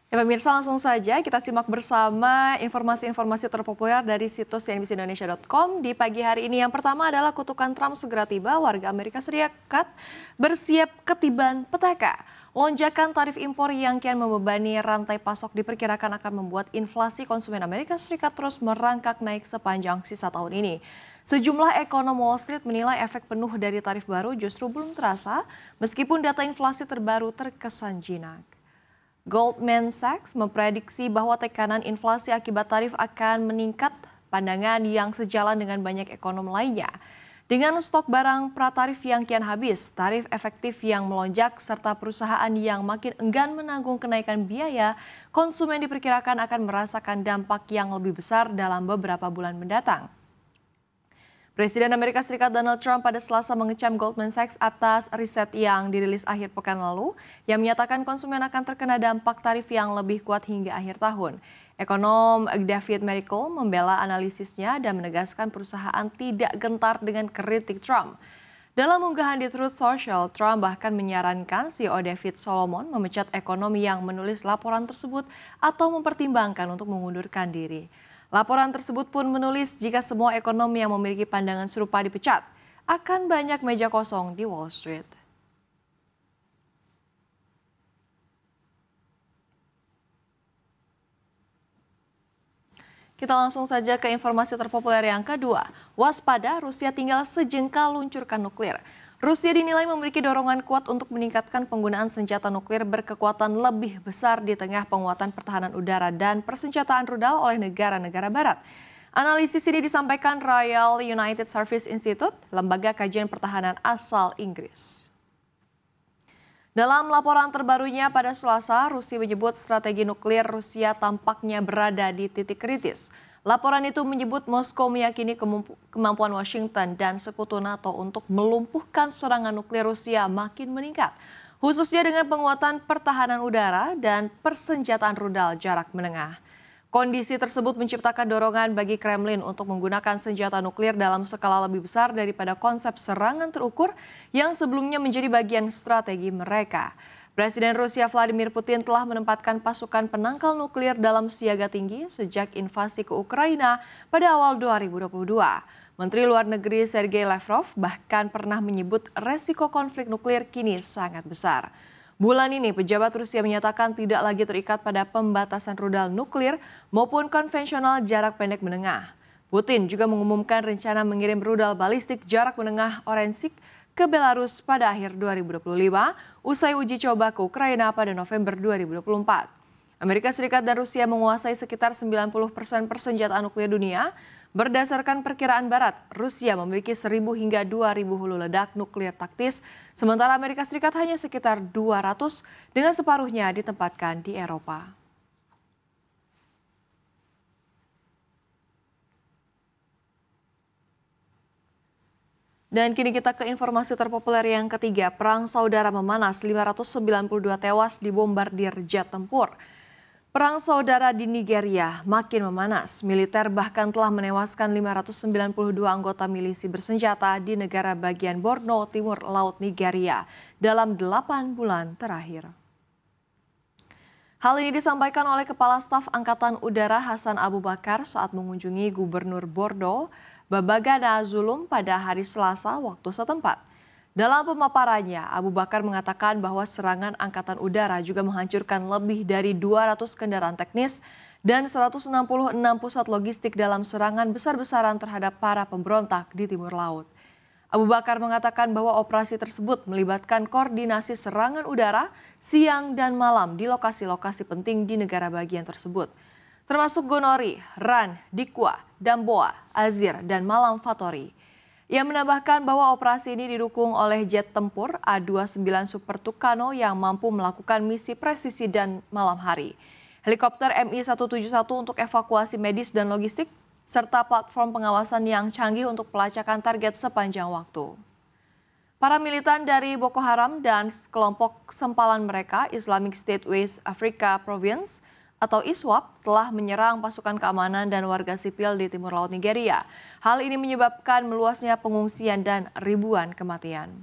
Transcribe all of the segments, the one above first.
Ya pemirsa, langsung saja kita simak bersama informasi-informasi terpopuler dari situs cnbcindonesia.com di pagi hari ini. Yang pertama adalah kutukan Trump segera tiba, warga Amerika Serikat bersiap ketiban petaka. Lonjakan tarif impor yang kian membebani rantai pasok diperkirakan akan membuat inflasi konsumen Amerika Serikat terus merangkak naik sepanjang sisa tahun ini. Sejumlah ekonom Wall Street menilai efek penuh dari tarif baru justru belum terasa, meskipun data inflasi terbaru terkesan jinak. Goldman Sachs memprediksi bahwa tekanan inflasi akibat tarif akan meningkat, pandangan yang sejalan dengan banyak ekonom lainnya. Dengan stok barang pratarif yang kian habis, tarif efektif yang melonjak, serta perusahaan yang makin enggan menanggung kenaikan biaya, konsumen diperkirakan akan merasakan dampak yang lebih besar dalam beberapa bulan mendatang. Presiden Amerika Serikat Donald Trump pada Selasa mengecam Goldman Sachs atas riset yang dirilis akhir pekan lalu yang menyatakan konsumen akan terkena dampak tarif yang lebih kuat hingga akhir tahun. Ekonom David Merrickle membela analisisnya dan menegaskan perusahaan tidak gentar dengan kritik Trump. Dalam unggahan di Truth Social, Trump bahkan menyarankan CEO David Solomon memecat ekonomi yang menulis laporan tersebut atau mempertimbangkan untuk mengundurkan diri. Laporan tersebut pun menulis jika semua ekonom yang memiliki pandangan serupa dipecat, akan banyak meja kosong di Wall Street. Kita langsung saja ke informasi terpopuler yang kedua. Waspada, Rusia tinggal sejengkal luncurkan nuklir. Rusia dinilai memiliki dorongan kuat untuk meningkatkan penggunaan senjata nuklir berkekuatan lebih besar di tengah penguatan pertahanan udara dan persenjataan rudal oleh negara-negara barat. Analisis ini disampaikan Royal United Service Institute, lembaga kajian pertahanan asal Inggris. Dalam laporan terbarunya pada Selasa, Rusia menyebut strategi nuklir Rusia tampaknya berada di titik kritis. Laporan itu menyebut Moskow meyakini kemampuan Washington dan sekutu NATO untuk melumpuhkan serangan nuklir Rusia makin meningkat, khususnya dengan penguatan pertahanan udara dan persenjataan rudal jarak menengah. Kondisi tersebut menciptakan dorongan bagi Kremlin untuk menggunakan senjata nuklir dalam skala lebih besar daripada konsep serangan terukur yang sebelumnya menjadi bagian strategi mereka. Presiden Rusia Vladimir Putin telah menempatkan pasukan penangkal nuklir dalam siaga tinggi sejak invasi ke Ukraina pada awal 2022. Menteri Luar Negeri Sergei Lavrov bahkan pernah menyebut resiko konflik nuklir kini sangat besar. Bulan ini pejabat Rusia menyatakan tidak lagi terikat pada pembatasan rudal nuklir maupun konvensional jarak pendek menengah. Putin juga mengumumkan rencana mengirim rudal balistik jarak menengah Orensik ke Belarus pada akhir 2025 usai uji coba ke Ukraina pada November 2024. Amerika Serikat dan Rusia menguasai sekitar 90% persenjataan nuklir dunia. Berdasarkan perkiraan Barat, Rusia memiliki 1.000 hingga 2.000 hulu ledak nuklir taktis, sementara Amerika Serikat hanya sekitar 200 dengan separuhnya ditempatkan di Eropa. Dan kini kita ke informasi terpopuler yang ketiga. Perang saudara memanas, 592 tewas dibombardir jet tempur. Perang saudara di Nigeria makin memanas. Militer bahkan telah menewaskan 592 anggota milisi bersenjata di negara bagian Borno, Timur Laut Nigeria dalam 8 bulan terakhir. Hal ini disampaikan oleh Kepala Staf Angkatan Udara Hasan Abu Bakar saat mengunjungi Gubernur Borno, Babagana Zulum pada hari Selasa waktu setempat. Dalam pemaparannya, Abu Bakar mengatakan bahwa serangan Angkatan Udara juga menghancurkan lebih dari 200 kendaraan teknis dan 166 pusat logistik dalam serangan besar-besaran terhadap para pemberontak di Timur Laut. Abu Bakar mengatakan bahwa operasi tersebut melibatkan koordinasi serangan udara siang dan malam di lokasi-lokasi penting di negara bagian tersebut, termasuk Gonori, Ran, Dikwa, Damboa, Azir, dan Malam Fatori. Ia menambahkan bahwa operasi ini didukung oleh jet tempur A-29 Super Tucano yang mampu melakukan misi presisi dan malam hari, helikopter Mi-171 untuk evakuasi medis dan logistik, serta platform pengawasan yang canggih untuk pelacakan target sepanjang waktu. Para militan dari Boko Haram dan kelompok sempalan mereka, Islamic State West Africa Province atau ISWAP, telah menyerang pasukan keamanan dan warga sipil di Timur Laut Nigeria. Hal ini menyebabkan meluasnya pengungsian dan ribuan kematian.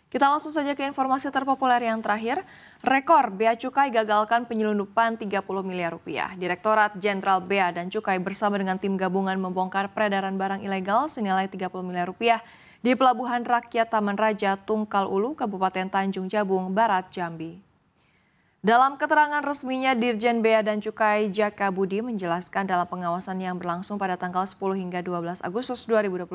Kita langsung saja ke informasi terpopuler yang terakhir. Rekor Bea Cukai gagalkan penyelundupan 30 miliar rupiah. Direktorat Jenderal Bea dan Cukai bersama dengan tim gabungan membongkar peredaran barang ilegal senilai 30 miliar rupiah di Pelabuhan Rakyat Taman Raja, Tungkal Ulu, Kabupaten Tanjung Jabung, Barat Jambi. Dalam keterangan resminya, Dirjen Bea dan Cukai Jaka Budi menjelaskan dalam pengawasan yang berlangsung pada tanggal 10 hingga 12 Agustus 2025,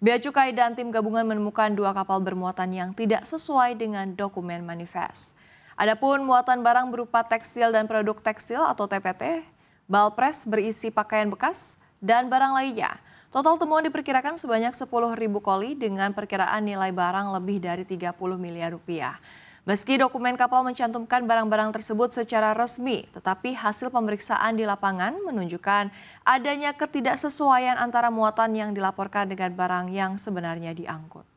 Bea Cukai dan tim gabungan menemukan 2 kapal bermuatan yang tidak sesuai dengan dokumen manifest. Adapun muatan barang berupa tekstil dan produk tekstil atau TPT, balpres berisi pakaian bekas, dan barang lainnya. Total temuan diperkirakan sebanyak 10.000 koli dengan perkiraan nilai barang lebih dari 30 miliar rupiah. Meski dokumen kapal mencantumkan barang-barang tersebut secara resmi, tetapi hasil pemeriksaan di lapangan menunjukkan adanya ketidaksesuaian antara muatan yang dilaporkan dengan barang yang sebenarnya diangkut.